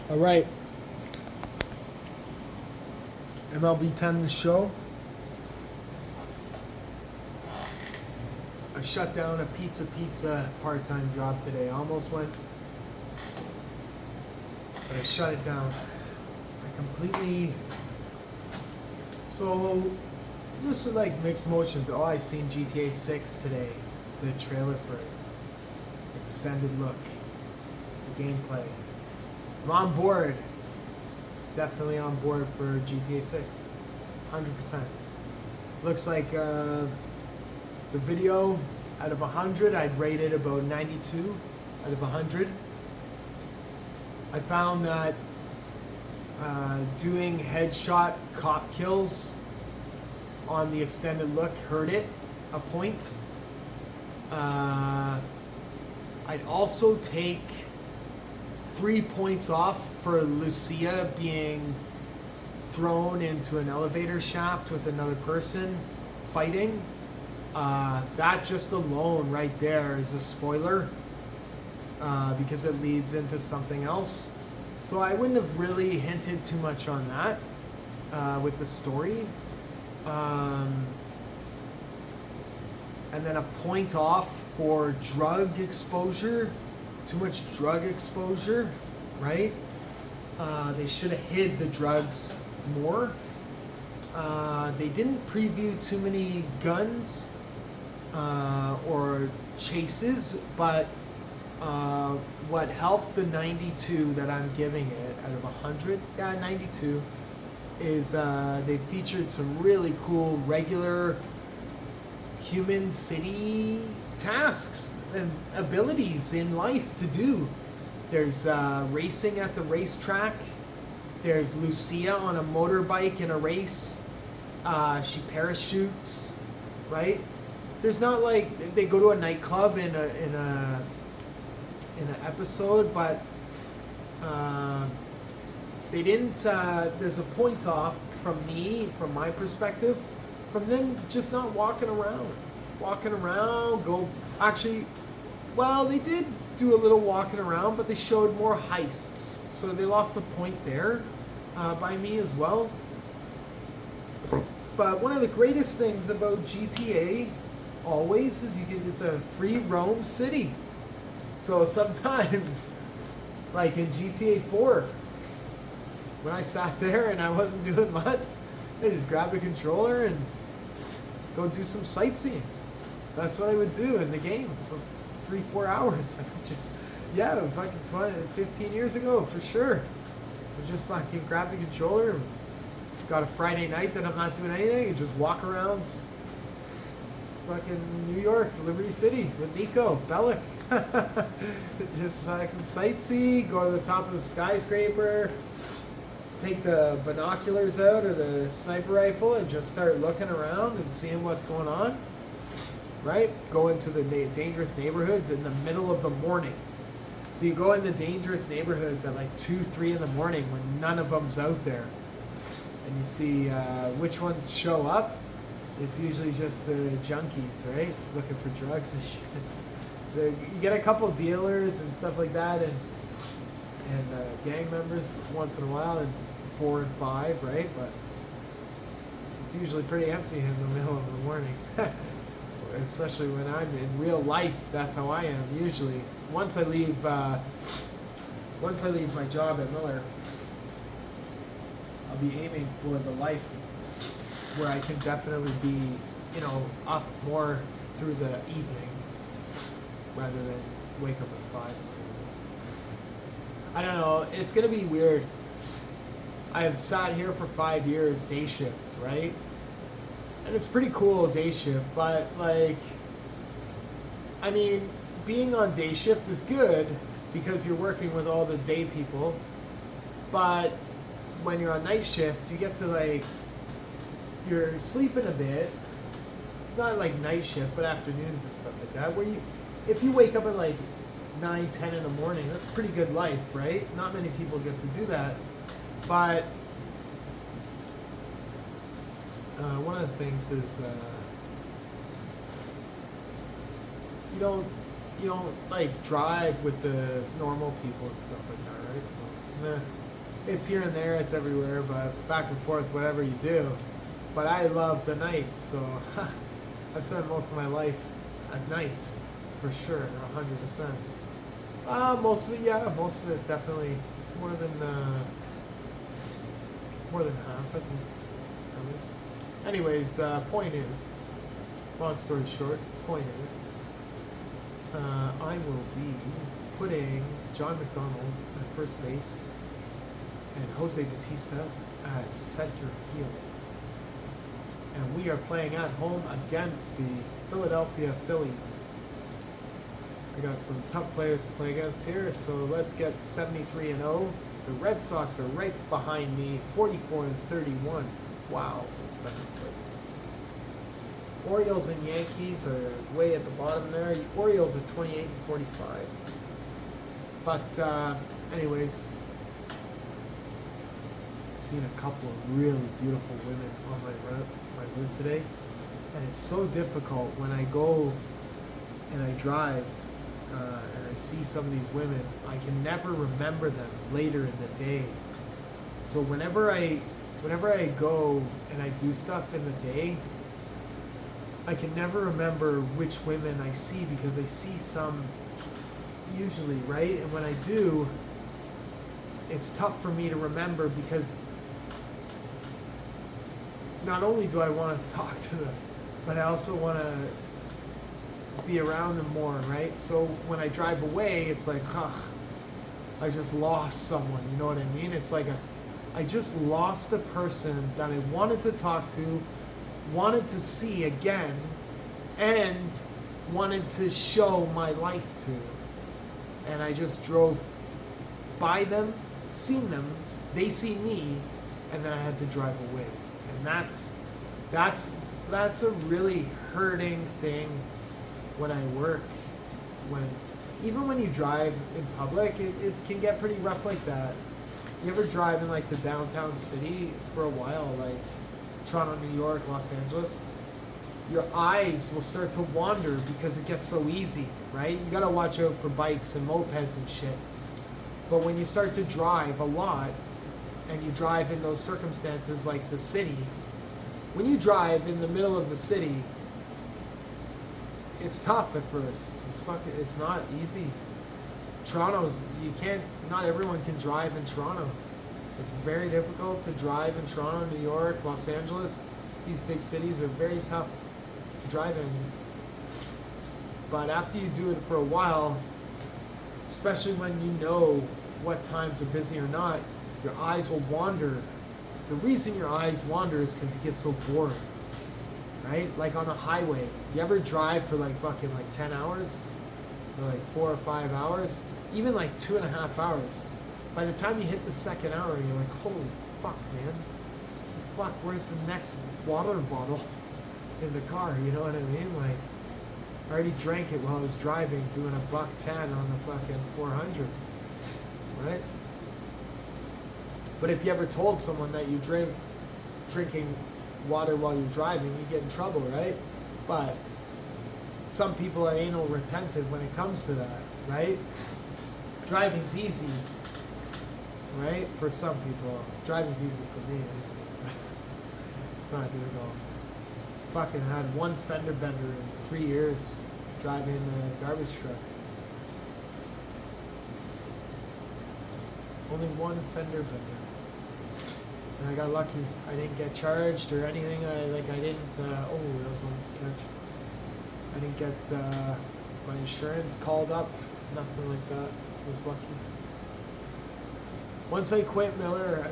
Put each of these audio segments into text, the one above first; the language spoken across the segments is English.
All right, MLB 10 the show. I shut down a pizza part-time job today. Almost went, but I shut it down. I completely. So this was like mixed emotions. Oh, I seen GTA 6 today, the trailer for it, extended look, the gameplay. I'm on board. Definitely on board for GTA 6. 100%. Looks like the video out of 100, I'd rate it about 92 out of 100. I found that doing headshot cop kills on the extended look hurt it a point. I'd also take 3 points off for Lucia being thrown into an elevator shaft with another person fighting. That just alone right there is a spoiler because it leads into something else. So I wouldn't have really hinted too much on that with the story. And then a point off for drug exposure. Too much drug exposure, right? They should have hid the drugs more. They didn't preview too many guns or chases, but what helped the 92 that I'm giving it out of 100, 92, is they featured some really cool regular human city tasks and abilities in life to do. There's racing at the racetrack. There's Lucia on a motorbike in a race. She parachutes, right? There's not like they go to a nightclub in an episode, but they didn't. There's a point off from me, from my perspective, from them just not walking around. Go. Actually, well, they did do a little walking around, but they showed more heists, so they lost a point there by me as well. But one of the greatest things about GTA always is it's a free roam city. So sometimes, like in GTA 4, when I sat there and I wasn't doing much, I just grab the controller and go do some sightseeing. That's what I would do in the game for 3-4 hours. I would just, fucking 15 years ago, for sure. I would just fucking grab the controller. And if I've got a Friday night that I'm not doing anything, and just walk around fucking New York, Liberty City with Nico Bellic. Just fucking sightsee, go to the top of the skyscraper, take the binoculars out or the sniper rifle and just start looking around and seeing what's going on. Right? Go into the dangerous neighborhoods in the middle of the morning. So you go into dangerous neighborhoods at like 2, 3 in the morning when none of them's out there. And you see which ones show up. It's usually just the junkies, right? Looking for drugs and shit. You get a couple dealers and stuff like that, and gang members once in a while, and 4 and 5, right? But it's usually pretty empty in the middle of the morning. Especially when I'm in real life, that's how I am usually. Once I leave my job at Miller, I'll be aiming for the life where I can definitely be, up more through the evening rather than wake up at 5. I don't know. It's gonna be weird. I've sat here for 5 years, day shift, right? And it's pretty cool, day shift, but being on day shift is good because you're working with all the day people, but when you're on night shift, you get to you're sleeping a bit, not like night shift, but afternoons and stuff like that, where if you wake up at 9, 10 in the morning, that's a pretty good life, right? Not many people get to do that, but one of the things is you don't drive with the normal people and stuff like that, right? So it's here and there, it's everywhere, but back and forth, whatever you do. But I love the night, so I've spent most of my life at night, for sure, 100%. Most of it definitely more than half, I think. At least. Anyways, point is, long story short, point is, I will be putting John McDonald at first base and Jose Bautista at center field. And we are playing at home against the Philadelphia Phillies. I got some tough players to play against here, so let's get 73-0. The Red Sox are right behind me, 44-31. Wow, in second place. Orioles and Yankees are way at the bottom there. The Orioles are 28-45. But anyways, seen a couple of really beautiful women on my route today, and it's so difficult when I go and I drive and I see some of these women. I can never remember them later in the day. So whenever I go and I do stuff in the day, I can never remember which women I see because I see some usually, right? And when I do, it's tough for me to remember because not only do I want to talk to them, but I also want to be around them more, right? So when I drive away, it's like, I just lost someone, you know what I mean? It's like I just lost a person that I wanted to talk to, wanted to see again, and wanted to show my life to. And I just drove by them, seen them, they see me, and then I had to drive away. And that's a really hurting thing when I work. Even when you drive in public, it can get pretty rough like that. You ever drive in like the downtown city for a while, like Toronto, New York, Los Angeles? Your eyes will start to wander because it gets so easy, right? You gotta watch out for bikes and mopeds and shit. But when you start to drive a lot, and you drive in those circumstances like the city, when you drive in the middle of the city, it's tough at first. It's not easy. Not everyone can drive in Toronto. It's very difficult to drive in Toronto, New York, Los Angeles. These big cities are very tough to drive in. But after you do it for a while, especially when you know what times are busy or not, your eyes will wander. The reason your eyes wander is because you get so bored, right? Like on a highway. You ever drive for like fucking like 10 hours? Or like 4 or 5 hours? Even like 2.5 hours. By the time you hit the second hour, you're like, holy fuck, man. Fuck, where's the next water bottle in the car? You know what I mean? Like, I already drank it while I was driving, doing $1.10 on the fucking 400, right? But if you ever told someone that you drinking water while you're driving, you get in trouble, right? But some people are anal retentive when it comes to that, right? Driving's easy, right? For some people. Driving's easy for me, anyways. It's not difficult. Fucking had one fender bender in 3 years driving a garbage truck. Only one fender bender. And I got lucky. I didn't get charged or anything. I didn't, that was almost a catch. I didn't get my insurance called up. Nothing like that. I was lucky. Once I quit Miller,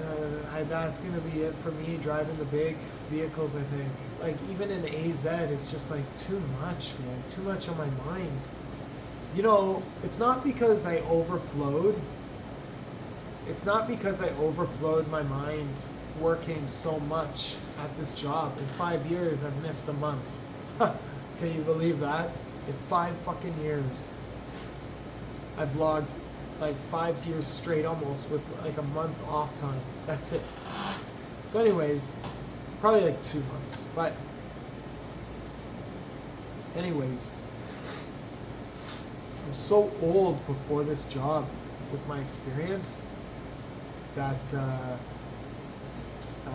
that's going to be it for me, driving the big vehicles, I think. Like, even in AZ, it's just like too much, man. Too much on my mind. You know, it's not because I overflowed. It's not because I overflowed my mind working so much at this job. In 5 years, I've missed a month. Can you believe that? In 5 fucking years, I've logged like 5 years straight almost with like a month off time. That's it. So anyways, probably like 2 months. But anyways, I'm so old before this job with my experience. that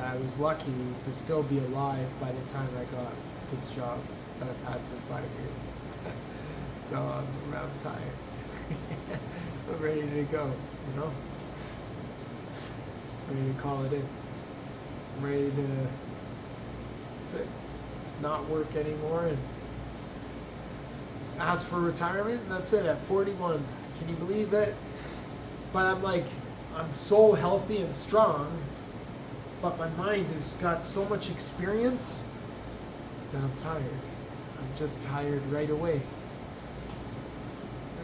I was lucky to still be alive by the time I got this job that I've had for 5 years. So I'm tired. I'm ready to go, you know? Ready to call it in. I'm ready to not work anymore and ask for retirement, and that's it at 41. Can you believe it? But I'm so healthy and strong, but my mind has got so much experience that I'm tired. I'm just tired right away.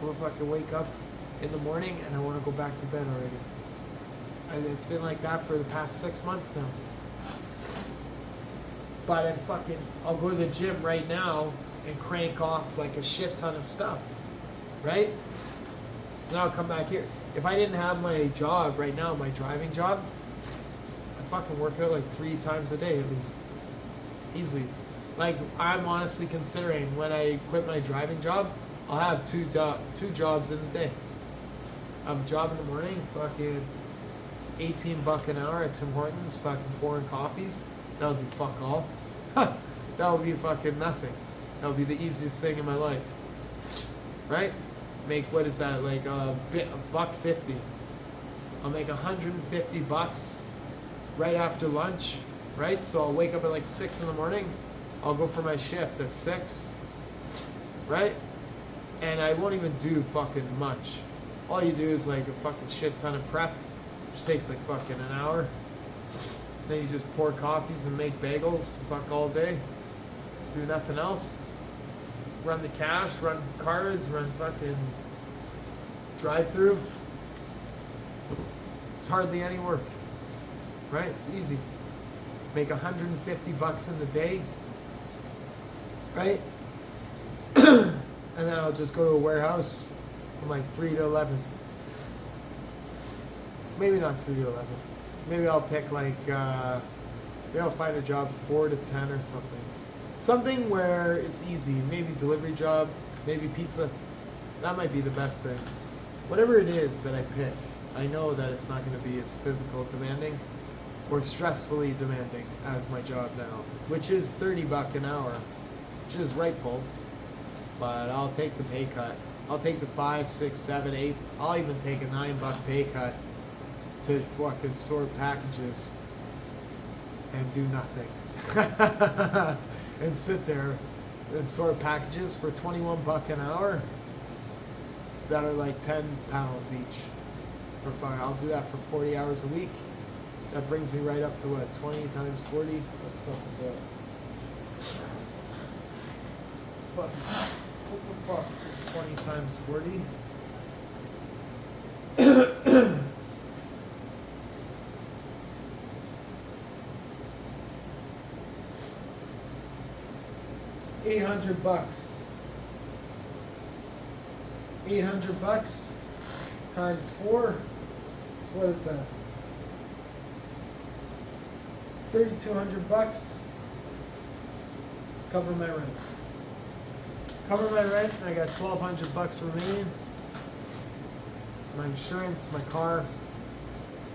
Or if I can wake up in the morning and I want to go back to bed already. It's been like that for the past 6 months now. But I'll go to the gym right now and crank off like a shit ton of stuff, right? Then I'll come back here. If I didn't have my job right now, my driving job, I fucking work out like 3 times a day at least. Easily. Like, I'm honestly considering when I quit my driving job, I'll have two jobs in the day. I have a job in the morning, fucking $18 an hour at Tim Hortons, fucking pouring coffees. That'll do fuck all. That'll be fucking nothing. That'll be the easiest thing in my life. Right? Make, what is that, like $1.50. I'll make $150 right after lunch, right? So I'll wake up at like 6 in the morning. I'll go for my shift at 6, right? And I won't even do fucking much. All you do is like a fucking shit ton of prep, which takes like fucking an hour. Then you just pour coffees and make bagels, fuck all day. Do nothing else. Run the cash, run cards, run fucking drive-through. It's hardly any work, right? It's easy. Make $150 in the day, right? And then I'll just go to a warehouse from like 3 to 11. Maybe not 3 to 11. Maybe I'll pick like, maybe I'll find a job 4 to 10 or something. Something where it's easy. Maybe delivery job, maybe pizza. That might be the best thing. Whatever it is that I pick, I know that it's not going to be as physical demanding or stressfully demanding as my job now, which is $30 an hour, which is rightful, but I'll take the pay cut. I'll take the 5, 6, 7, 8. I'll even take a $9 pay cut to fucking sort packages and do nothing. And sit there and sort packages for $21 an hour that are like 10 pounds each. For fun. I'll do that for 40 hours a week. That brings me right up to what, 20 times 40? What the fuck is that? What the fuck is 20 times 40? $800. $800 times 4. So what is that? $3,200. Cover my rent. Cover my rent, and I got $1,200 remaining. My insurance, my car.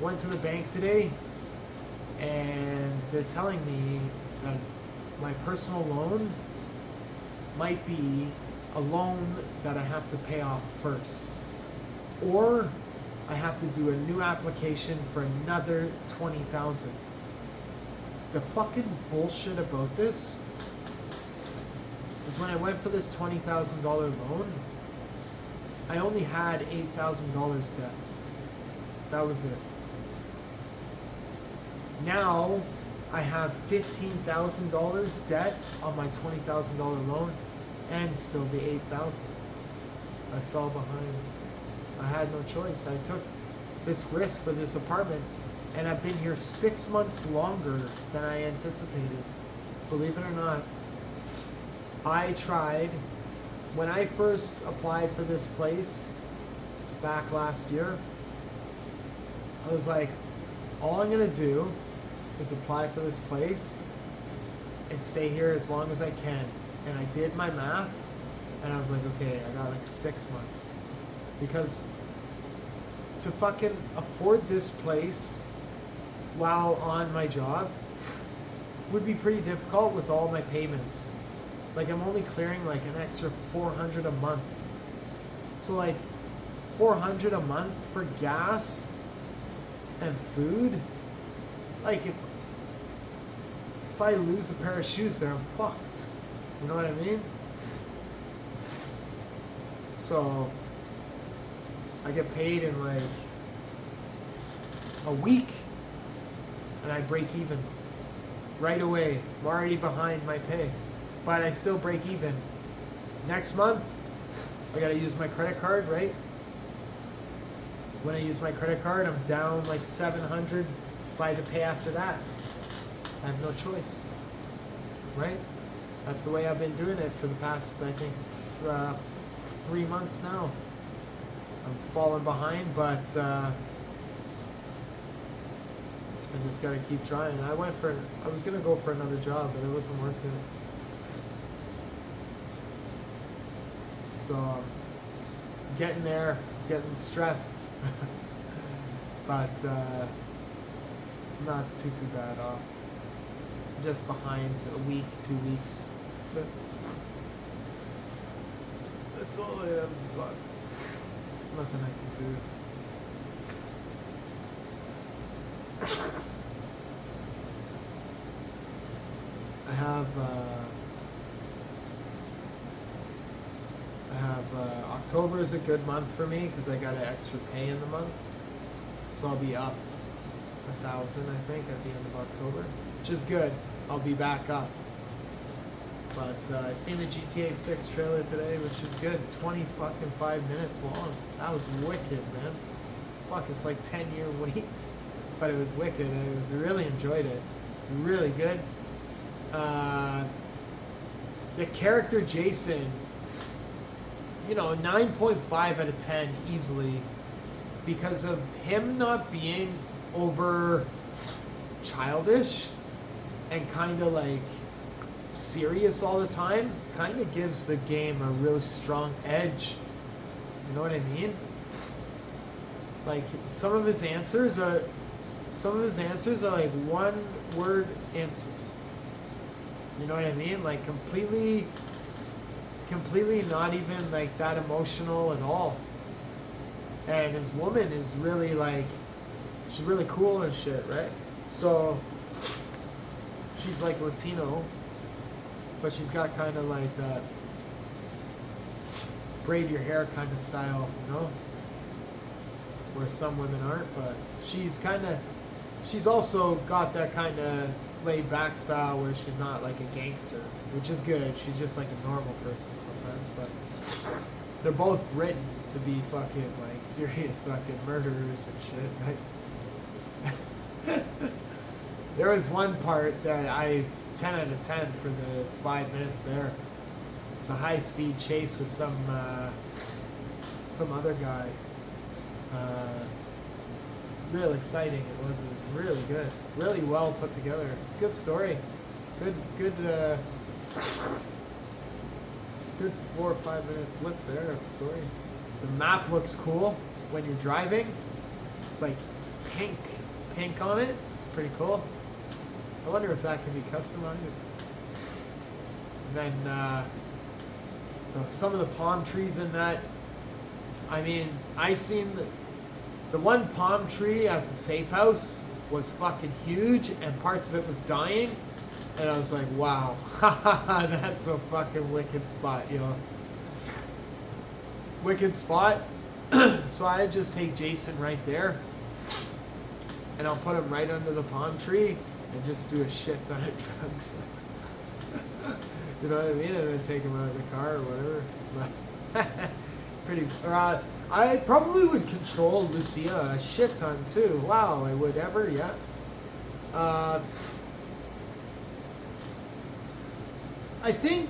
Went to the bank today, and they're telling me that my personal loan might be a loan that I have to pay off first, or I have to do a new application for another $20,000. The fucking bullshit about this is when I went for this $20,000 loan, I only had $8,000 debt. That was it. Now I have $15,000 debt on my $20,000 loan, and still the $8,000. I fell behind. I had no choice. I took this risk for this apartment, and I've been here 6 months longer than I anticipated. Believe it or not, I tried, when I first applied for this place back last year, I was like, all I'm gonna do is apply for this place and stay here as long as I can. And I did my math, and I was like, okay, I got like 6 months. Because to fucking afford this place while on my job would be pretty difficult with all my payments. Like, I'm only clearing like an extra $400 a month. So like $400 a month for gas and food. Like if I lose a pair of shoes there, I'm fucked. You know what I mean? So I get paid in like a week and I break even right away. I'm already behind my pay, but I still break even. Next month, I gotta use my credit card, right? When I use my credit card, I'm down like $700 by the pay after that. I have no choice, right? That's the way I've been doing it for the past, I think, 3 months now. I'm falling behind, but I just gotta keep trying. I was gonna go for another job, but it wasn't worth it. So, getting there, getting stressed, but not too bad off. Just behind a week, 2 weeks. That's it. That's all I am, but nothing I can do. I have October is a good month for me because I got an extra pay in the month, so I'll be up 1,000 I think at the end of October, which is good. I'll be back up. But I seen the GTA 6 trailer today, which is good. 5 minutes long. That was wicked, man. Fuck, it's like 10-year wait, but it was wicked. I really enjoyed it. It's really good. The character Jason, 9.5 out of 10 easily, because of him not being over childish and kind of like serious all the time. Kind of gives the game a really strong edge. You know what I mean? Like some of his answers are like one-word answers. You know what I mean? Like completely not even like that emotional at all. And his woman is really like, she's really cool and shit, right? So she's like Latino, but she's got kind of like that braid your hair kind of style, where some women aren't, but she's also got that kind of laid back style where she's not like a gangster, which is good. She's just like a normal person sometimes, but they're both written to be fucking like serious fucking murderers and shit, right? There was one part that 10 out of 10 for the 5 minutes there. It was a high-speed chase with some other guy. Real exciting it was. It was really good. Really well put together. It's a good story. Good 4 or 5 minute blip there of story. The map looks cool when you're driving. It's like pink on it. It's pretty cool. I wonder if that can be customized. And then some of the palm trees in that. I mean, I seen the one palm tree at the safe house was fucking huge, and parts of it was dying. And I was like, wow, that's a fucking wicked spot, Wicked spot. So I just take Jason right there, and I'll put him right under the palm tree and just do a shit ton of drugs. You know what I mean? And then take him out of the car or whatever. But I probably would control Lucia a shit ton too. Wow, I would ever, yeah. I think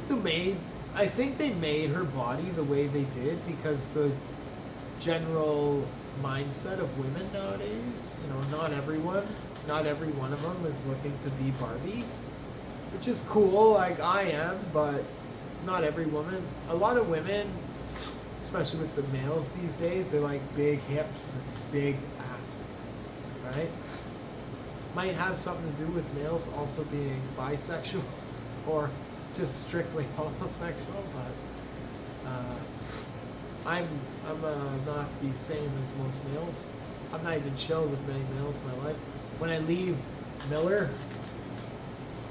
they made her body the way they did because the general mindset of women nowadays, not every one of them is looking to be Barbie, which is cool, like I am, but not every woman. A lot of women, especially with the males these days, they like big hips and big asses, right? Might have something to do with males also being bisexual or just strictly homosexual, but I'm not the same as most males. I'm not even chill with many males in my life. When I leave Miller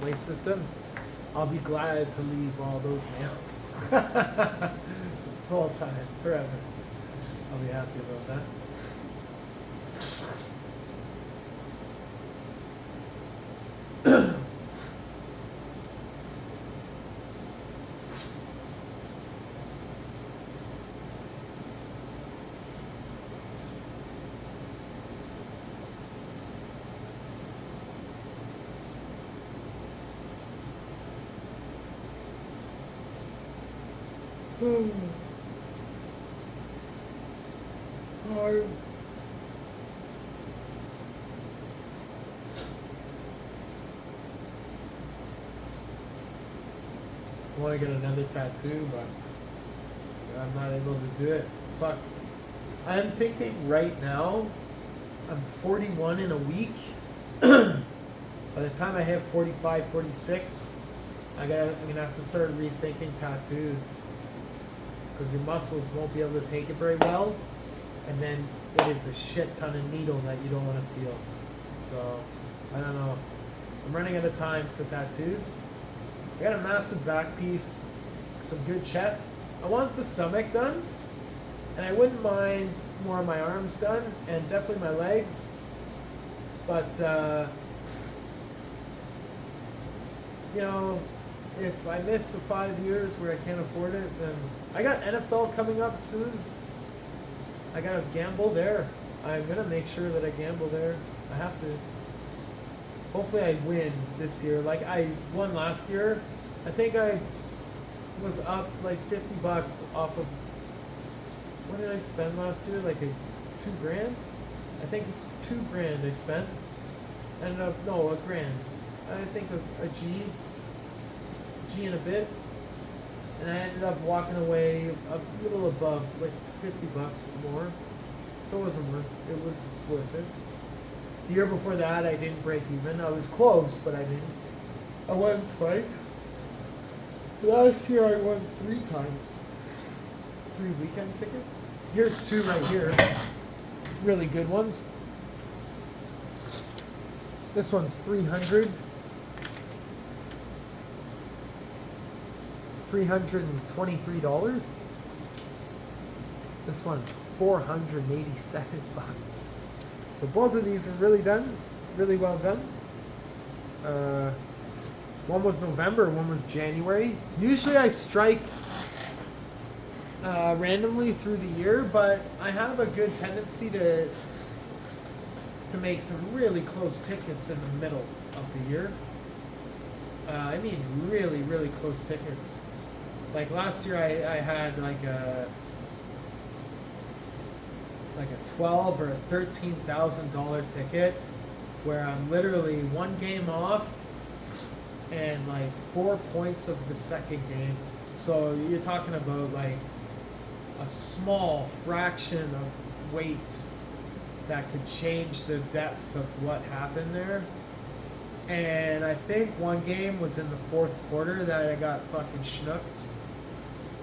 Waste Systems, I'll be glad to leave all those males. Full time, forever. I'll be happy about that. I want to get another tattoo, but I'm not able to do it. Fuck. I'm thinking right now, I'm 41 in a week. By the time I hit 45, 46, I'm gonna have to start rethinking tattoos, because your muscles won't be able to take it very well, and then it is a shit ton of needle that you don't want to feel. So I don't know. I'm running out of time for tattoos. I got a massive back piece, some good chest. I want the stomach done, and I wouldn't mind more of my arms done, and definitely my legs. But you know, if I miss the 5 years where I can't afford it, then I got NFL coming up soon. I gotta gamble there. I'm gonna make sure that I gamble there. I have to. Hopefully I win this year. Like I won last year. I think I was up like $50 off of, what did I spend last year? Like $2,000? I think it's $2,000 I spent. Ended up, no, $1,000. I think a G and a bit. And I ended up walking away a little above, like $50 more. So it wasn't it was worth it. The year before that, I didn't break even. I was close, but I didn't. I won twice. Last year, I won 3 times. 3 weekend tickets. Here's 2 right here. Really good ones. This one's $323. This one's $487. So both of these are really well done. One was November, one was January. Usually I strike randomly through the year, but I have a good tendency to make some really close tickets in the middle of the year. I mean really, really close tickets. Like last year I had like a $12,000 or a $13,000 ticket where I'm literally 1 game off and like 4 points of the second game. So you're talking about like a small fraction of weight that could change the depth of what happened there. And I think 1 game was in the 4th quarter that I got fucking schnooked.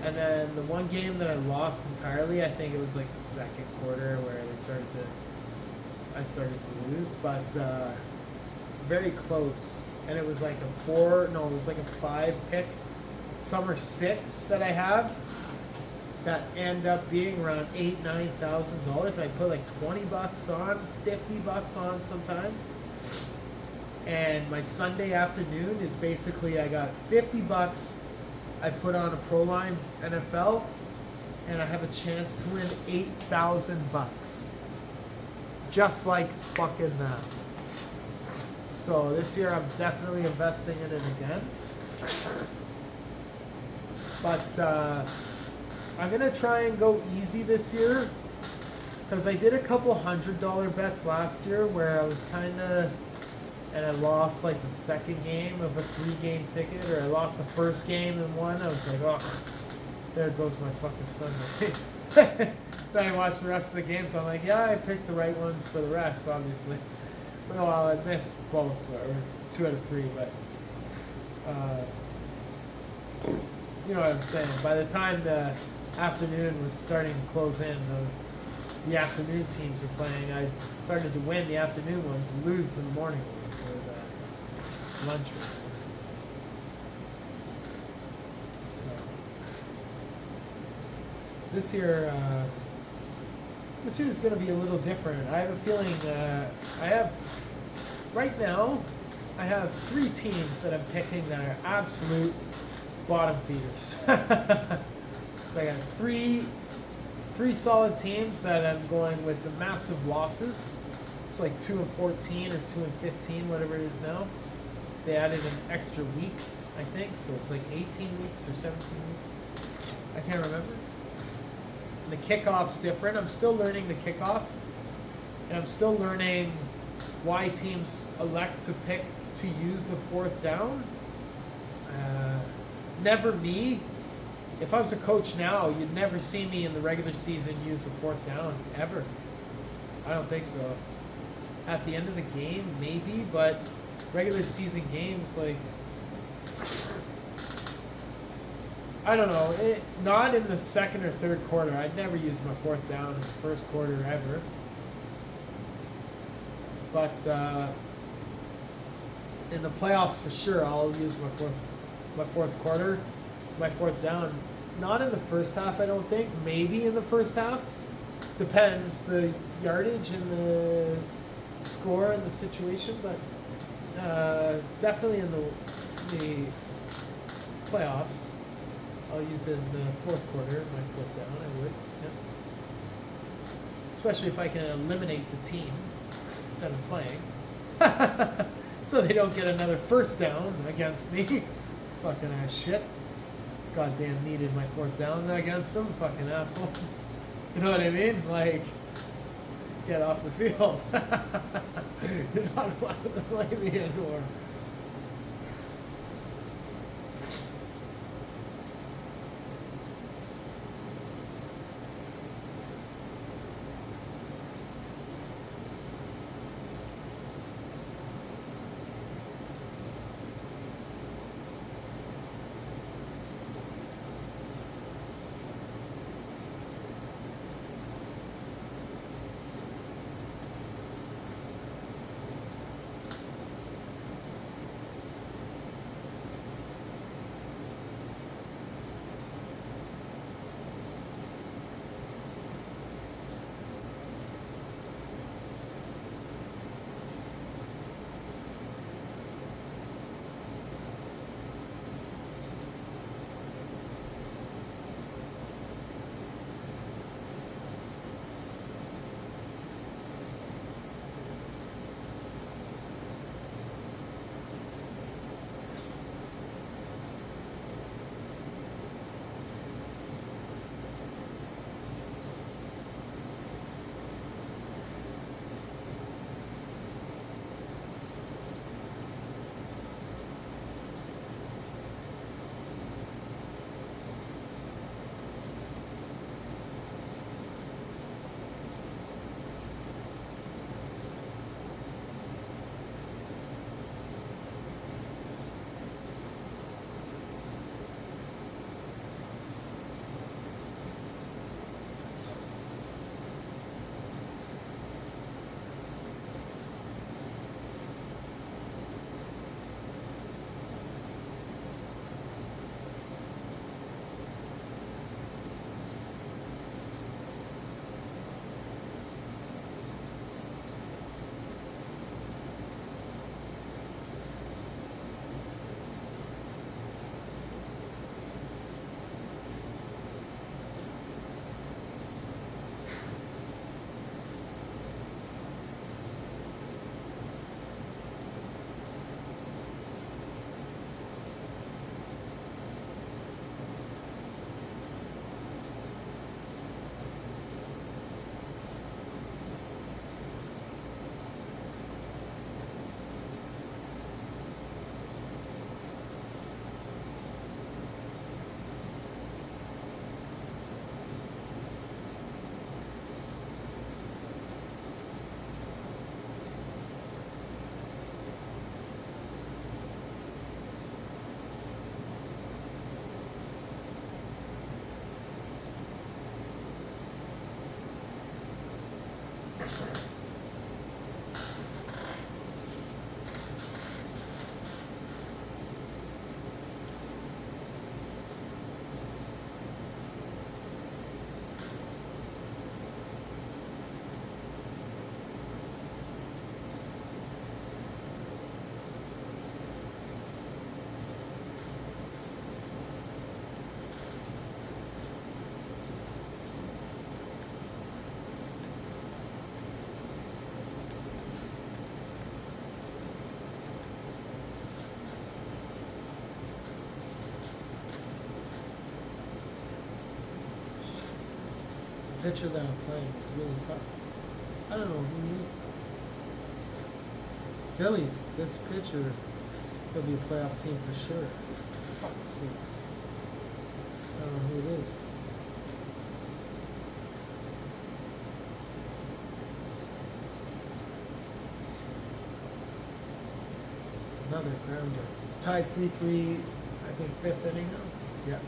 And then the 1 game that I lost entirely, I think it was like the 2nd quarter where I started to lose, but very close. And it was like it was like a 5 pick summer 6 that I have that end up being around $8,000-$9,000. I put like $20 on, $50 on sometimes. And my Sunday afternoon is basically I got $50. I put on a Proline NFL, and I have a chance to win $8,000. Just like fucking that. So this year I'm definitely investing in it again. But I'm gonna try and go easy this year, because I did a couple $100 bets last year where I was and I lost like the 2nd game of a 3-game ticket, or I lost the 1st game and won. I was like, oh, there goes my fucking Sunday. Then I watched the rest of the game, so I'm like, yeah, I picked the right ones for the rest, obviously. Well, I missed both, or 2 out of 3, but you know what I'm saying. By the time the afternoon was starting to close in, the afternoon teams were playing. I started to win the afternoon ones and lose the morning ones, or the lunch ones. So this year is going to be a little different. I have a feeling right now I have 3 teams that I'm picking that are absolute bottom feeders. So I got three solid teams that I'm going with the massive losses. It's like 2-14 or 2-15, whatever it is now. They added an extra week, I think, so it's like 18 weeks or 17 weeks. I can't remember. And the kickoff's different. I'm still learning the kickoff, and I'm still learning why teams elect to pick to use the 4th down. Never me. If I was a coach now, you'd never see me in the regular season use the 4th down, ever. I don't think so. At the end of the game, maybe, but regular season games, like, I don't know. Not in the 2nd or 3rd quarter. I'd never use my 4th down in the 1st quarter ever. But in the playoffs, for sure, I'll use my 4th quarter, my 4th down. Not in the first half, I don't think. Maybe in the first half. Depends the yardage and the score and the situation, but definitely in the playoffs, I'll use it in the 4th quarter, my 4th down. I would, yeah. Especially if I can eliminate the team that I'm playing, so they don't get another 1st down against me. Fucking ass shit. Goddamn needed my 4th down against them. Fucking assholes. You know what I mean? Like, get off the field. You're not allowed to play me anymore. pitcher that I'm playing is really tough. I don't know who he is. Phillies, this pitcher, he'll be a playoff team for sure. Fuck's sakes. I don't know who it is. Another grounder. It's tied 3-3, I think, fifth inning now. Yeah.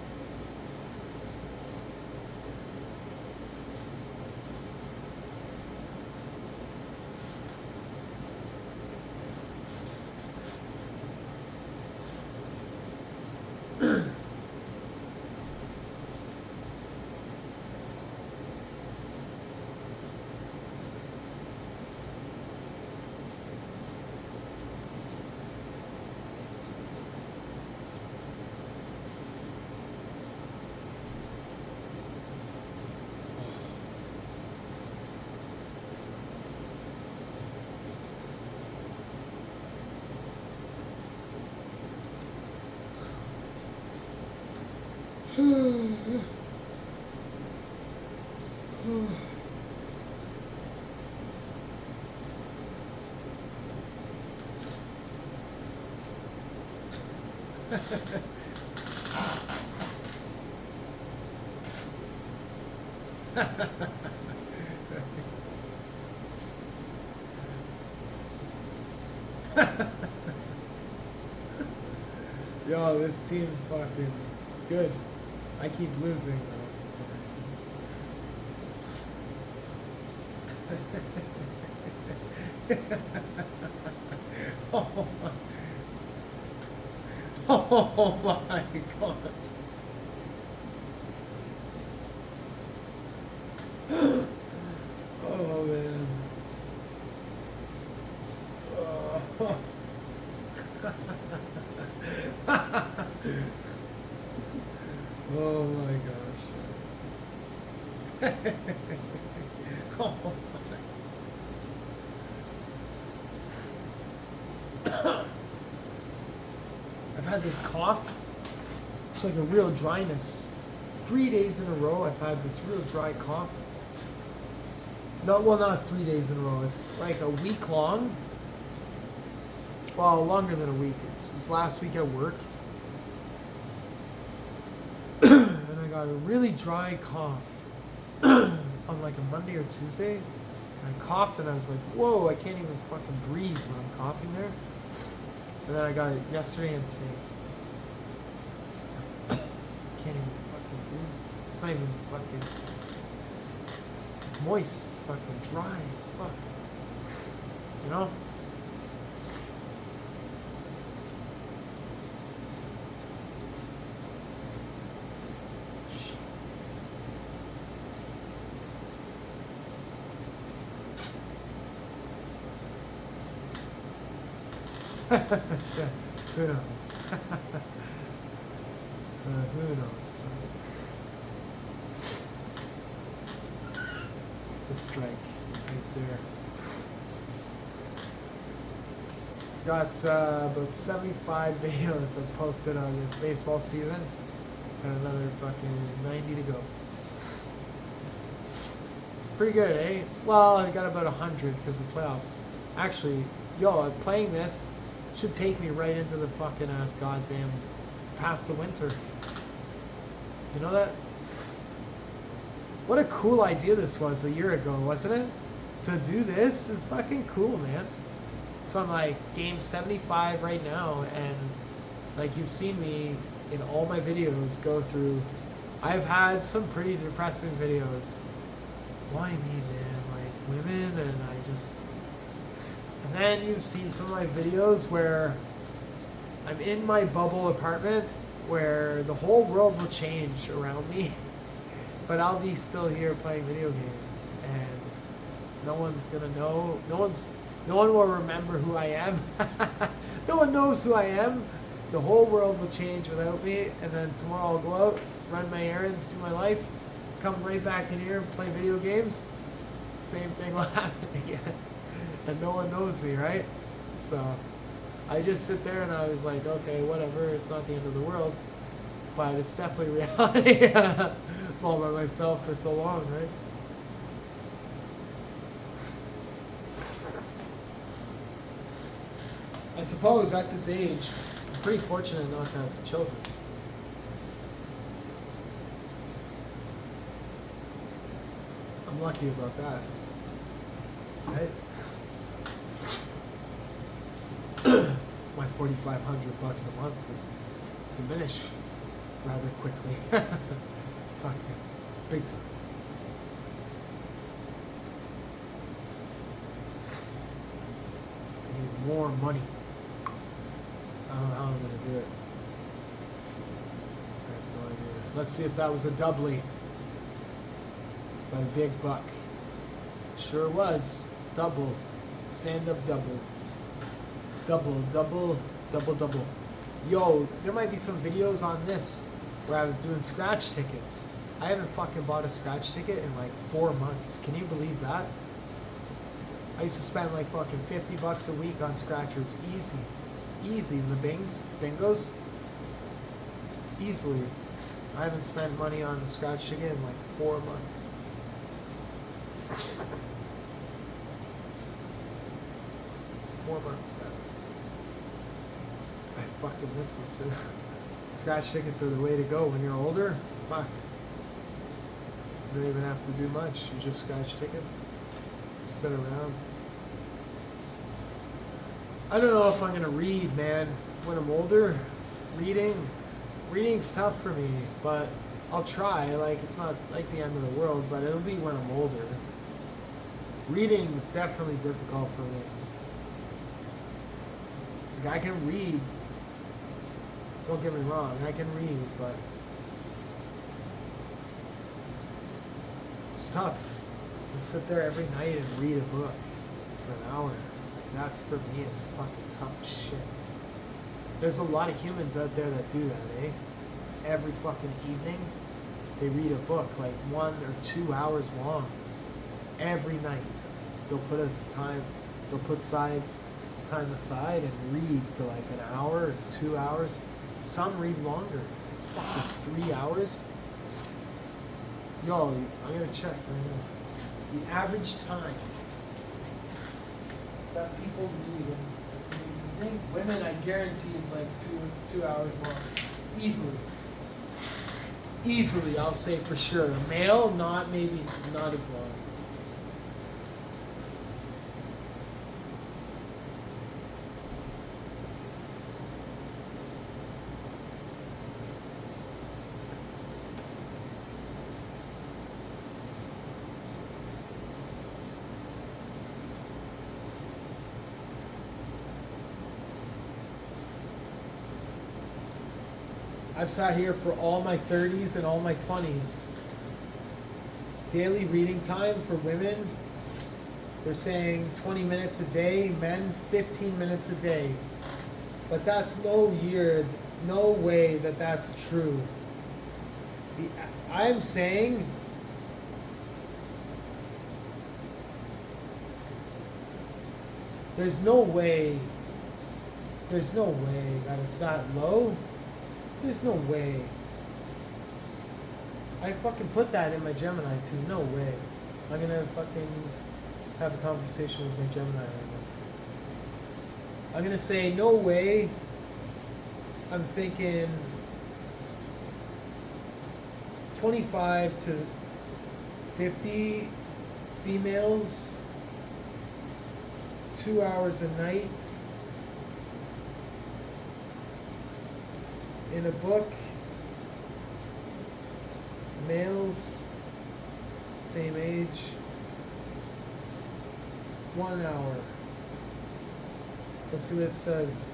Yo, this team's fucking good. I keep losing though. Oh my. Oh my god. Oh man. Oh. Oh my gosh. Oh my. I've had this cough. It's like a real dryness. 3 days in a row I've had this real dry cough. No, well, not 3 days in a row. It's like a week long. Well, longer than a week. It was last week at work. And I got a really dry cough on like a Monday or Tuesday. And I coughed and I was like, whoa, I can't even fucking breathe when I'm coughing there. And then I got it yesterday and today. Can't even fucking breathe. It's not even fucking moist. It's fucking dry as fuck. You know? Yeah, who knows? Who knows? It's a strike right there. Got about 75 videos I've posted on this baseball season, and another fucking 90 to go. Pretty good, eh? Well, I got about 100 because of the playoffs. Actually, yo, playing this should take me right into the fucking ass goddamn past the winter. You know that? What a cool idea this was a year ago, wasn't it? To do this is fucking cool, man. So I'm like game 75 right now, and like you've seen me in all my videos go through. I've had some pretty depressing videos. Why me, man? Like women, and I just. And then you've seen some of my videos where I'm in my bubble apartment where the whole world will change around me, but I'll be still here playing video games, and no one's gonna know. No one will remember who I am. No one knows who I am. The whole world will change without me, and then tomorrow I'll go out, run my errands, do my life, come right back in here and play video games. Same thing will happen again. And no one knows me, right? So I just sit there and I was like, okay, whatever, it's not the end of the world, but it's definitely reality. I'm all by myself for so long, right? I suppose at this age, I'm pretty fortunate not to have children. I'm lucky about that. Right? My $4,500 a month would diminish rather quickly. Fucking big time. I need more money. I don't know how I'm gonna do it. I have no idea. Let's see if that was a doubly by Big Buck. Sure was. Double. Stand up double. Double, double, double, double. Yo, there might be some videos on this where I was doing scratch tickets. I haven't fucking bought a scratch ticket in like 4 months. Can you believe that? I used to spend like fucking $50 a week on scratchers. Easy. Easy. In the bingos. Easily. I haven't spent money on a scratch ticket in like 4 months. 4 months now. I fucking miss them too. Scratch tickets are the way to go when you're older. Fuck. You don't even have to do much. You just scratch tickets. Sit around. I don't know if I'm gonna read, man, when I'm older. Reading's tough for me, but I'll try. Like, it's not like the end of the world, but it'll be when I'm older. Reading is definitely difficult for me. Like, I can read. Don't get me wrong, I can read, but it's tough to sit there every night and read a book for an hour. That's, for me, is fucking tough as shit. There's a lot of humans out there that do that, eh? Every fucking evening, they read a book, like 1 or 2 hours long. Every night, they'll put time aside and read for like an hour or 2 hours. Some read longer, like fucking 3 hours. Yo, I'm gonna check right now. The average time that people read in evening, women, I guarantee, is like two hours long. Easily, I'll say for sure. Male, not as long. I've sat here for all my 30s and all my 20s. Daily reading time for women, they're saying 20 minutes a day, men 15 minutes a day. But that's no way that that's true. I'm saying there's no way that it's that low. There's no way. I fucking put that in my Gemini too. No way. I'm gonna fucking have a conversation with my Gemini right now. I'm gonna say no way. I'm thinking 25 to 50 females, 2 hours a night. In a book, males, same age, 1 hour. Let's see what it says.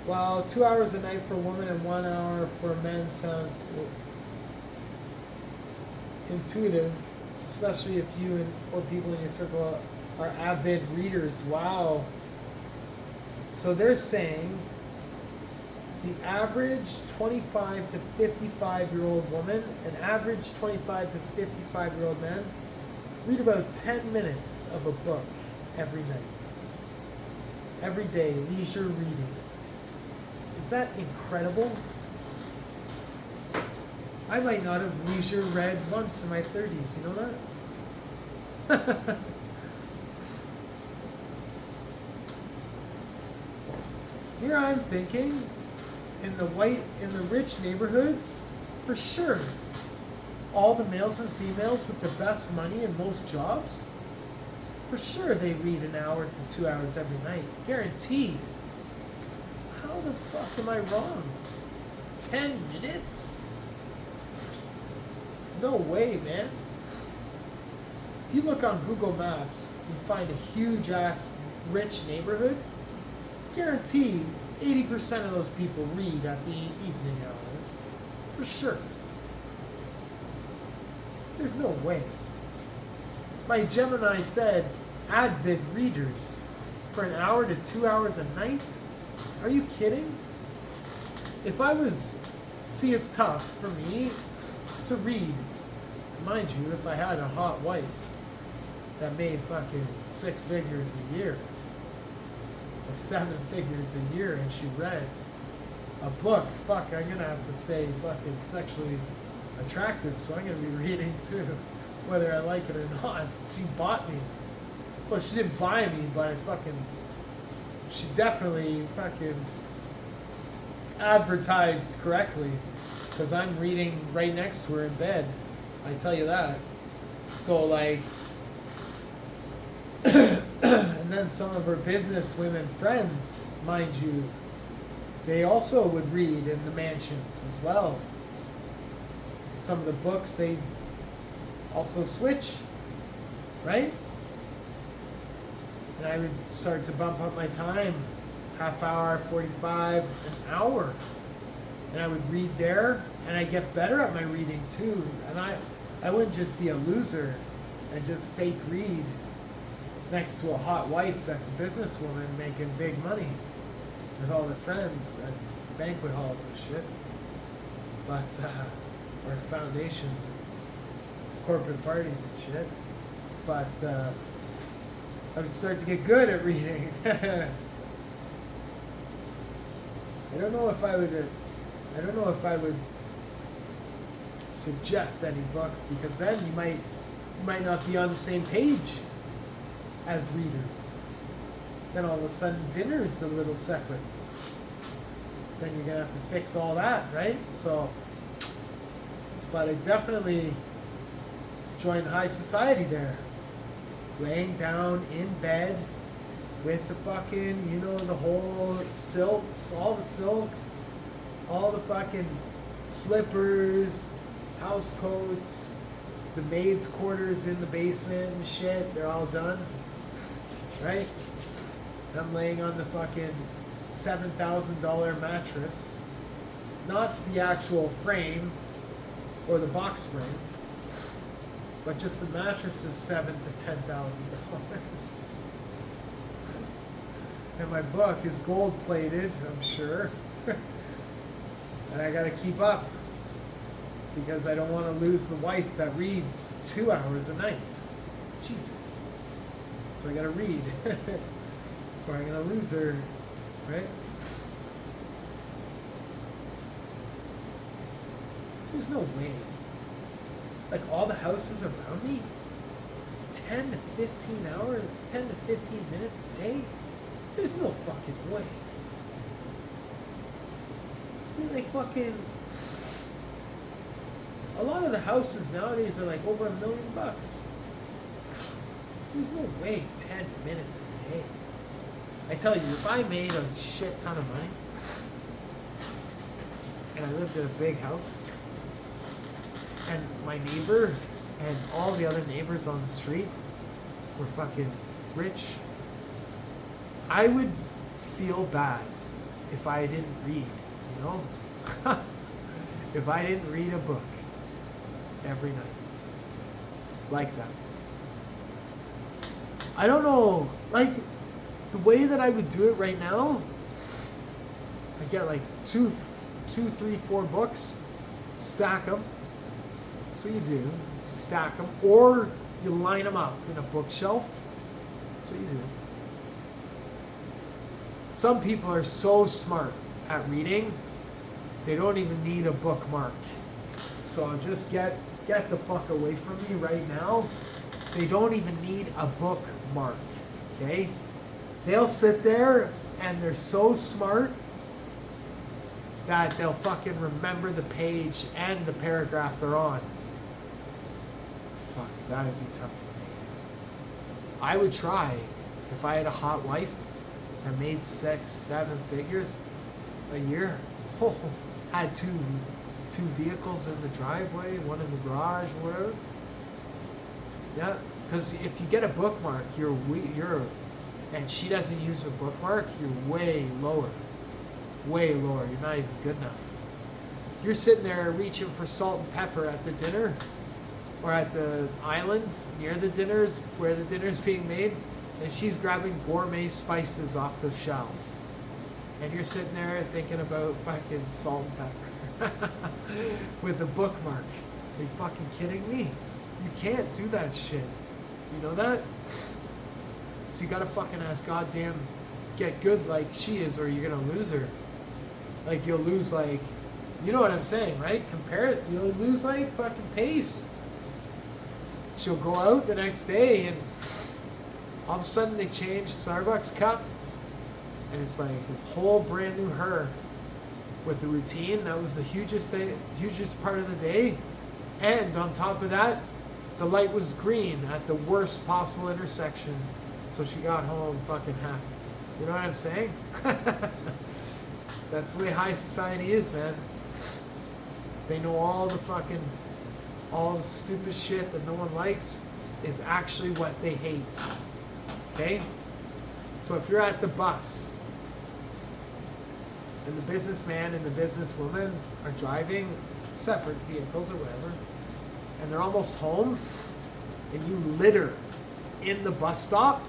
Well, 2 hours a night for a woman and 1 hour for a man sounds intuitive, especially if you or people in your circle are avid readers. Wow. So they're saying the average 25 to 55-year-old woman, an average 25 to 55-year-old man, read about 10 minutes of a book every night. Every day, leisure reading. Is that incredible? I might not have leisure read once in my 30s, you know that? Here I'm thinking, in the rich neighborhoods, for sure, all the males and females with the best money and most jobs, for sure they read an hour to 2 hours every night. Guaranteed. How the fuck am I wrong? 10 minutes? No way, man. If you look on Google Maps and find a huge ass rich neighborhood, guaranteed 80% of those people read at the evening hours. For sure. There's no way. My Gemini said avid readers for an hour to 2 hours a night? Are you kidding? If I was... See, it's tough for me to read. Mind you, if I had a hot wife that made fucking 6 figures a year, or 7 figures a year, and she read a book, fuck, I'm gonna have to stay fucking sexually attractive, so I'm gonna be reading too, whether I like it or not. She bought me. Well, she didn't buy me, but she definitely fucking advertised correctly, because I'm reading right next to her in bed. I tell you that. So like, and then some of her business women friends, mind you, they also would read in the mansions as well. Some of the books they also switch, right? And I would start to bump up my time, half hour, 45, an hour. And I would read there, and I get better at my reading too. And I wouldn't just be a loser and just fake read next to a hot wife that's a businesswoman making big money with all her friends at banquet halls and shit. But, or foundations and corporate parties and shit. But, I would start to get good at reading. I don't know if I would suggest any books, because then you might not be on the same page as readers. Then all of a sudden dinner's a little separate. Then you're gonna have to fix all that, right? So, but I definitely joined high society there. Laying down in bed with the fucking, the whole silks, all the fucking slippers, house coats, the maid's quarters in the basement and shit, they're all done, right? And I'm laying on the fucking $7,000 mattress, not the actual frame or the box spring, but just the mattress is $7,000 to $10,000. And my book is gold plated, I'm sure. And I gotta keep up, because I don't want to lose the wife that reads 2 hours a night. Jesus. So I gotta read, or I'm gonna lose her, right? There's no way. Like, all the houses around me, 10 to 15 minutes a day? There's no fucking way. Like fucking, a lot of the houses nowadays are like over $1 million. There's no way 10 minutes a day. I tell you, if I made a shit ton of money and I lived in a big house, and my neighbor and all the other neighbors on the street were fucking rich, I would feel bad if I didn't read, if I didn't read a book every night. Like that. I don't know, like, the way that I would do it right now, I get like two, 3, 4 books, stack them. That's what you do. Is you stack them, or you line them up in a bookshelf. That's what you do. Some people are so smart at reading, they don't even need a bookmark. So just get the fuck away from me right now. They don't even need a bookmark, okay? They'll sit there And they're so smart that they'll fucking remember the page and the paragraph they're on. Fuck, that would be tough for me. I would try if I had a hot wife that made 6-7 figures a year. Oh, had two vehicles in the driveway, one in the garage, whatever. Yeah, because if you get a bookmark, and she doesn't use a bookmark, you're way lower. Way lower. You're not even good enough. You're sitting there reaching for salt and pepper at the dinner, or at the island near the dinners where the dinner's being made, and she's grabbing gourmet spices off the shelf. And you're sitting there thinking about fucking salt and pepper with a bookmark. Are you fucking kidding me? You can't do that shit. You know that? So you gotta fucking ask goddamn get good like she is, or you're gonna lose her. Like you'll lose like, you know what I'm saying, right? Compare it. You'll lose like fucking pace. She'll go out the next day and all of a sudden they change Starbucks cup and it's like a whole brand new her with the routine. That was the hugest part of the day. And on top of that, the light was green at the worst possible intersection. So she got home fucking happy. You know what I'm saying? That's the way high society is, man. They know all the stupid shit that no one likes is actually what they hate. Okay? So if you're at the bus and the businessman and the businesswoman are driving separate vehicles or whatever, and they're almost home, and you litter in the bus stop,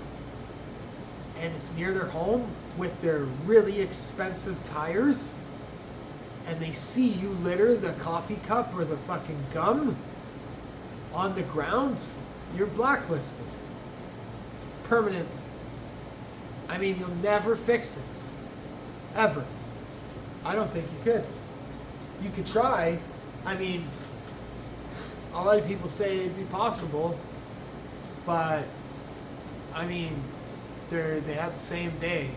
and it's near their home with their really expensive tires, and they see you litter the coffee cup or the fucking gum on the ground, you're blacklisted. Permanently. I mean, you'll never fix it. Ever. I don't think you could. You could try. I mean, a lot of people say it'd be possible, but I mean, they had the same day,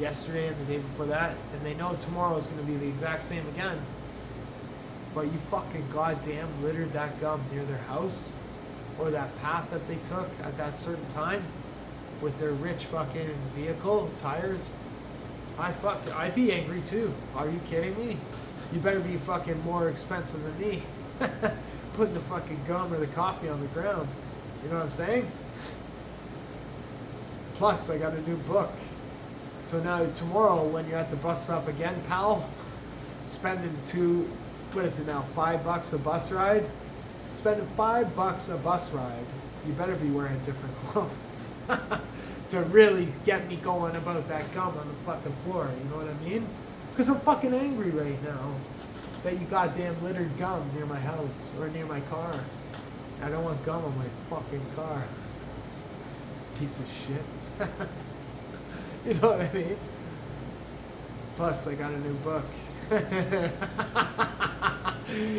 yesterday and the day before that, and they know tomorrow is going to be the exact same again. But you fucking goddamn littered that gum near their house, or that path that they took at that certain time with their rich fucking vehicle tires. I'd be angry too. Are you kidding me? You better be fucking more expensive than me. Putting the fucking gum or the coffee on the ground. You know what I'm saying? Plus, I got a new book. So now tomorrow, when you're at the bus stop again, pal, spending $5 a bus ride? Spending $5 a bus ride, you better be wearing different clothes to really get me going about that gum on the fucking floor. You know what I mean? Because I'm fucking angry right now that you goddamn littered gum near my house or near my car. I don't want gum on my fucking car. Piece of shit. You know what I mean? Plus, I got a new book.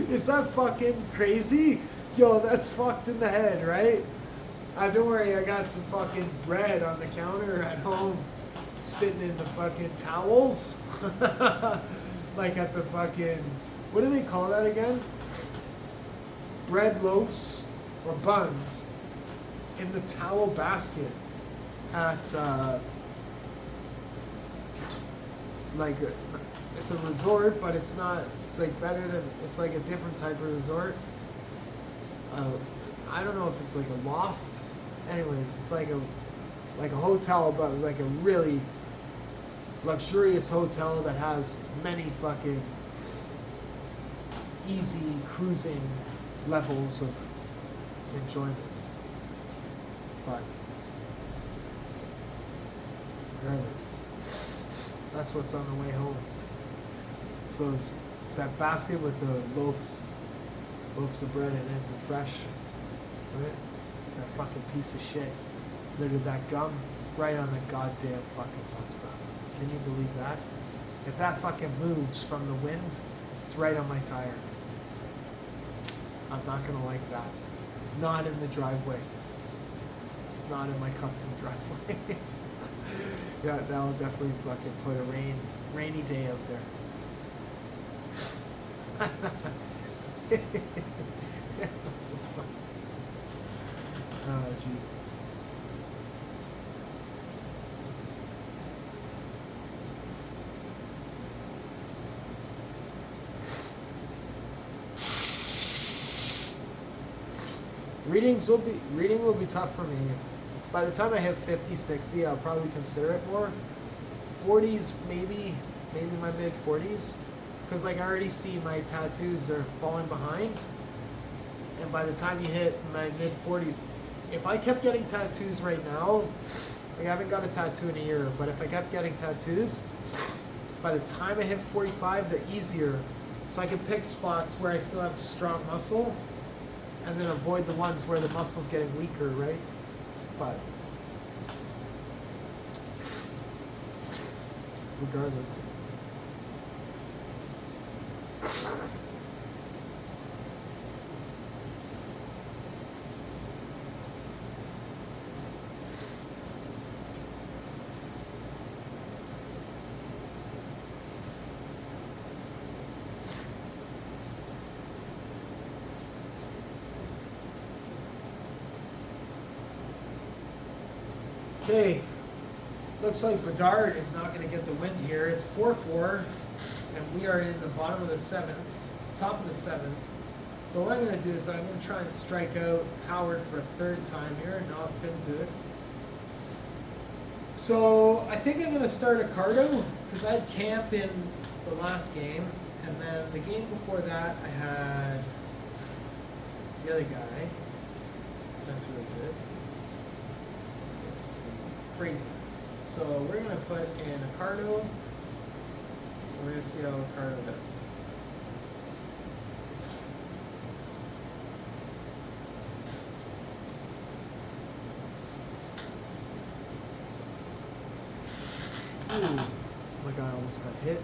Is that fucking crazy? Yo, that's fucked in the head, right? Don't worry, I got some fucking bread on the counter at home, sitting in the fucking towels. Like at the fucking, what do they call that again? Bread loaves or buns in the towel basket at, it's a resort, but it's not, it's like better than, it's like a different type of resort. I don't know if it's like a loft. Anyways, it's like a hotel, but like a really luxurious hotel that has many fucking easy cruising levels of enjoyment. But regardless, that's what's on the way home. So it's that basket with the loaves of bread in it, the fresh, right? That fucking piece of shit littered that gum right on the goddamn fucking bus stop. Can you believe that? If that fucking moves from the wind, it's right on my tire. I'm not gonna like that. Not in the driveway. Not in my custom driveway. Yeah, that'll definitely fucking put a rainy day out there. Oh, Jesus. Reading will be tough for me. By the time I hit 50, 60, I'll probably consider it more. 40s, maybe my mid 40s, because like I already see my tattoos are falling behind, and by the time you hit my mid 40s, if I kept getting tattoos right now, like I haven't got a tattoo in a year, but if I kept getting tattoos, by the time I hit 45, they're easier, so I can pick spots where I still have strong muscle, and then avoid the ones where the muscle's getting weaker, right? But regardless. Okay, looks like Bedard is not going to get the win here. It's 4-4, and we are in the bottom of the seventh, top of the seventh. So what I'm going to do is I'm going to try and strike out Howard for a third time here. No, I couldn't do it. So I think I'm going to start Accardo, because I had Camp in the last game, and then the game before that I had the other guy. That's really good. Let's see. Fraser. So we're going to put in Accardo. We're going to see how Accardo does. Ooh, my guy almost got hit.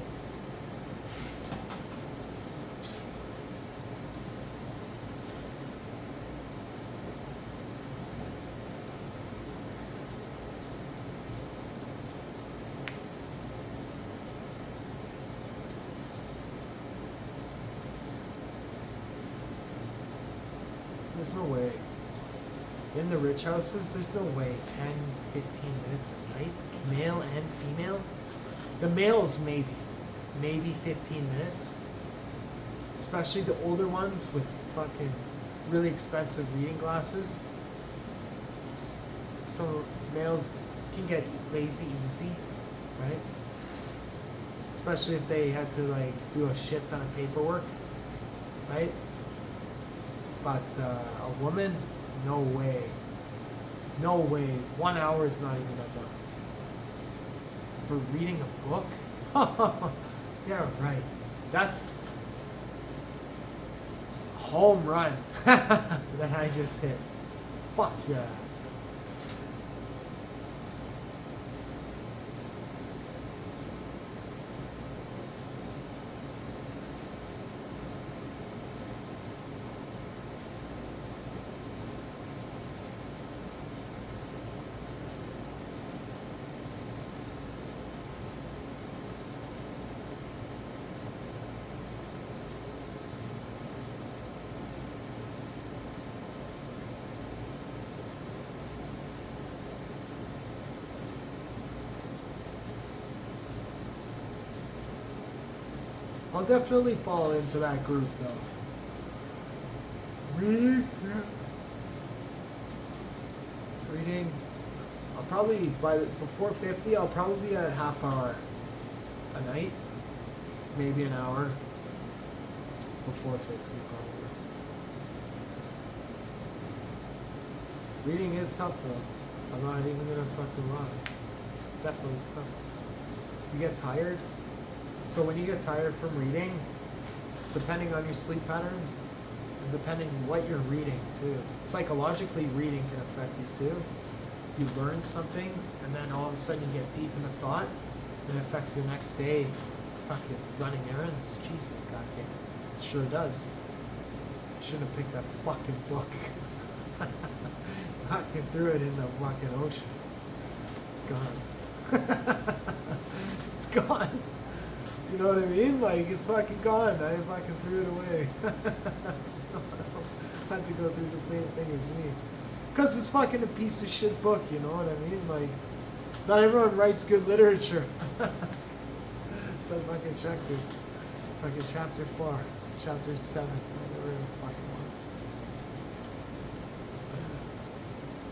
There's no way. In the rich houses, there's no way 10, 15 minutes a night, male and female. The males maybe 15 minutes. Especially the older ones with fucking really expensive reading glasses. So males can get lazy easy, right? Especially if they had to like do a shit ton of paperwork, right? But a woman, no way. No way. 1 hour is not even enough. For reading a book? Yeah, right. That's home run that I just hit. Fuck yeah. I'll definitely fall into that group though. Reading. I'll probably before 50. I'll probably be at half hour a night, maybe an hour before 50 probably. Reading is tough though. I'm not even gonna fucking lie. Definitely is tough. You get tired. So when you get tired from reading, depending on your sleep patterns, and depending what you're reading too, psychologically reading can affect you too. You learn something, and then all of a sudden you get deep into thought, and it affects the next day. Fucking running errands, Jesus goddamn, it sure does. Shouldn't have picked that fucking book. Fucking threw it in the fucking ocean. It's gone. It's gone. You know what I mean? Like, it's fucking gone. I fucking threw it away. Someone else had to go through the same thing as me. Because it's fucking a piece of shit book, you know what I mean? Like, not everyone writes good literature. So I fucking checked it. Fucking chapter 4, chapter 7, whatever the fuck it was.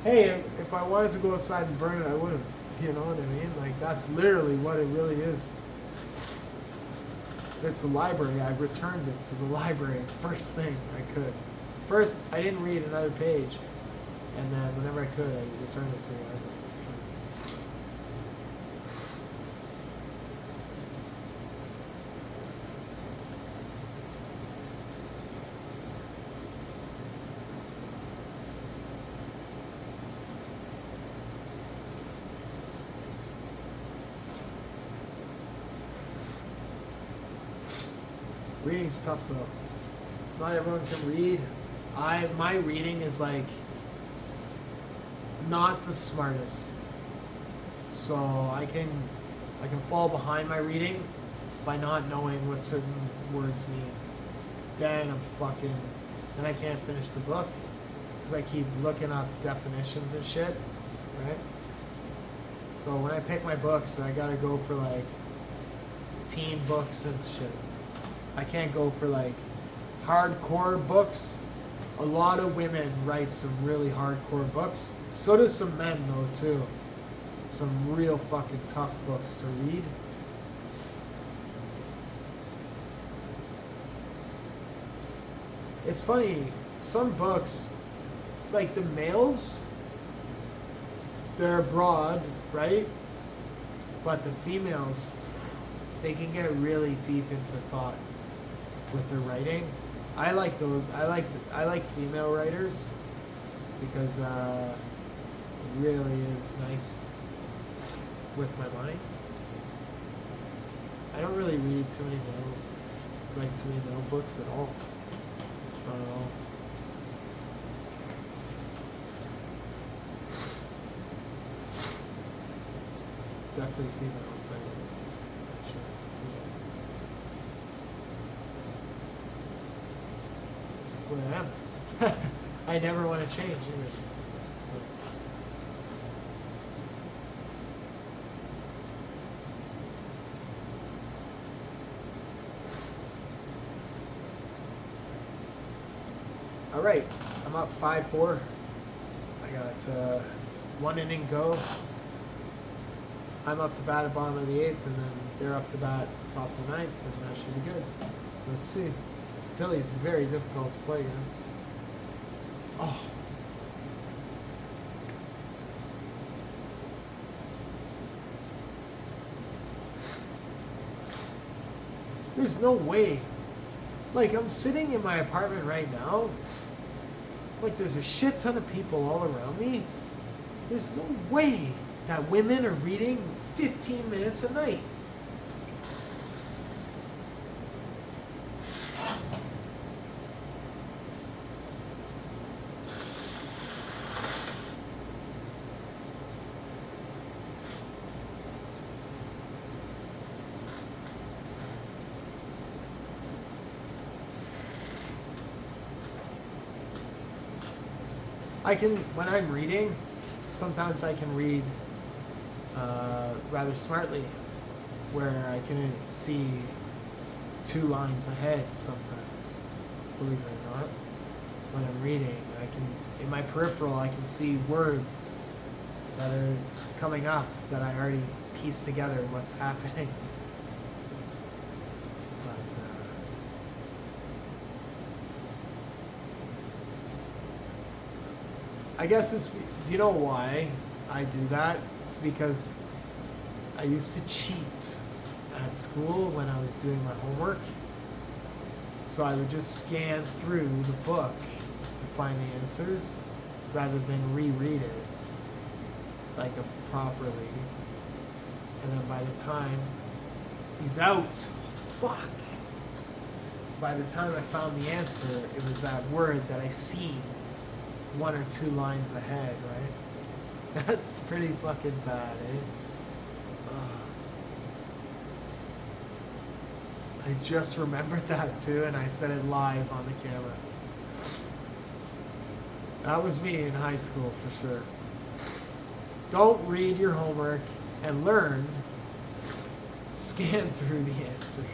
Hey, if I wanted to go outside and burn it, I would have. You know what I mean? Like, that's literally what it really is. If it's the library, I returned it to the library first thing I could. First, I didn't read another page, and then whenever I could, I returned it to the library. Reading's tough though. Not everyone can read. My reading is like not the smartest. So I can fall behind my reading by not knowing what certain words mean. Then I can't finish the book because I keep looking up definitions and shit, right? So when I pick my books, I gotta go for like teen books and shit. I can't go for like hardcore books. A lot of women write some really hardcore books. So do some men though too. Some real fucking tough books to read. It's funny, some books, like the males, they're broad, right? But the females, they can get really deep into thought with their writing. I like those. I like female writers because it really is nice with my mind. I don't really read too many male books at all. Not at all. Definitely females. That's what I am. I never want to change either. So. All right, I'm up 5-4. I got one inning go. I'm up to bat at bottom of the 8th, and then they're up to bat top of the 9th, and that should be good. Let's see. Philly's very difficult to play against. Oh. There's no way. Like, I'm sitting in my apartment right now. Like, there's a shit ton of people all around me. There's no way that women are reading 15 minutes a night. When I'm reading, sometimes I can read rather smartly, where I can see 2 lines ahead sometimes, believe it or not. When I'm reading, in my peripheral, I can see words that are coming up that I already pieced together what's happening. I guess do you know why I do that? It's because I used to cheat at school when I was doing my homework. So I would just scan through the book to find the answers rather than reread it like properly. And then by the time he's out, fuck. By the time I found the answer, it was that word that I seen 1 or 2 lines ahead, right? That's pretty fucking bad, eh? I just remembered that too, and I said it live on the camera. That was me in high school for sure. Don't read your homework and learn. Scan through the answers.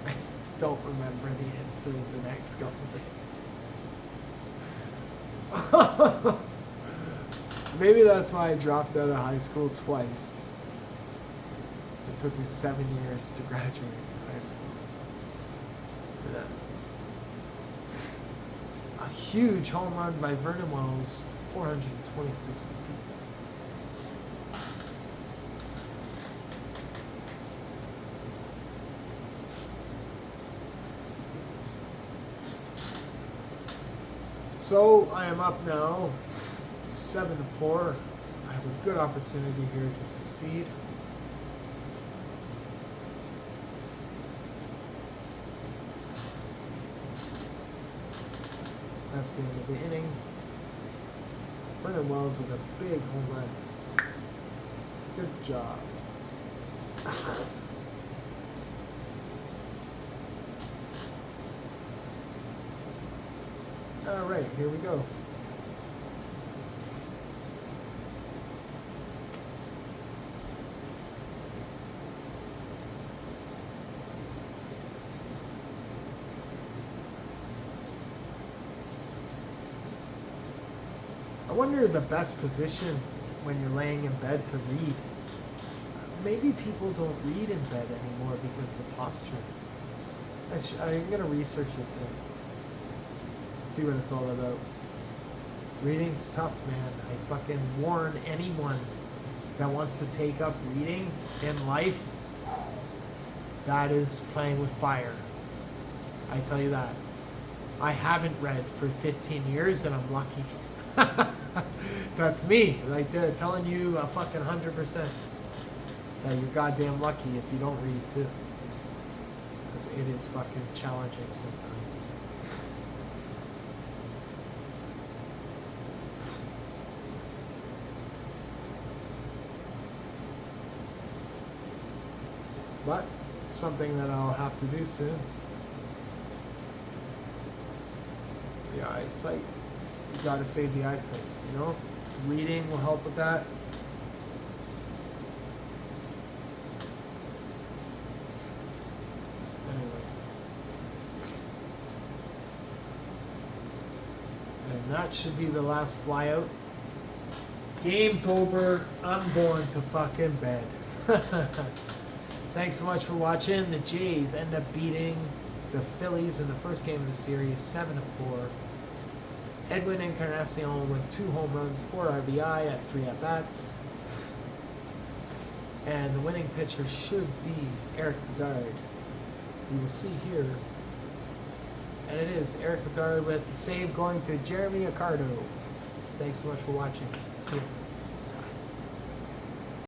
I don't remember the answer the next couple days. Maybe that's why I dropped out of high school twice. It took me 7 years to graduate high school. Yeah. A huge home run by Vernon Wells, 426 feet. So I am up now, 7-4. I have a good opportunity here to succeed. That's the end of the inning. Vernon Wells with a big home run. Good job. All right, here we go. I wonder the best position when you're laying in bed to read. Maybe people don't read in bed anymore because of the posture. I'm going to research it today. See what it's all about. Reading's tough, man. I fucking warn anyone that wants to take up reading in life. That is playing with fire. I tell you that. I haven't read for 15 years and I'm lucky. That's me right there telling you a fucking 100% that you're goddamn lucky if you don't read too. Because it is fucking challenging sometimes. But something that I'll have to do soon. The eyesight. You gotta save the eyesight, you know? Reading will help with that. Anyways. And that should be the last flyout. Game's over. I'm going to fucking bed. Thanks so much for watching. The Jays end up beating the Phillies in the first game of the series, 7-4. Edwin Encarnacion with 2 home runs, 4 RBI at 3 at-bats. And the winning pitcher should be Eric Bedard. You will see here. And it is Eric Bedard with the save going to Jeremy Accardo. Thanks so much for watching. See you.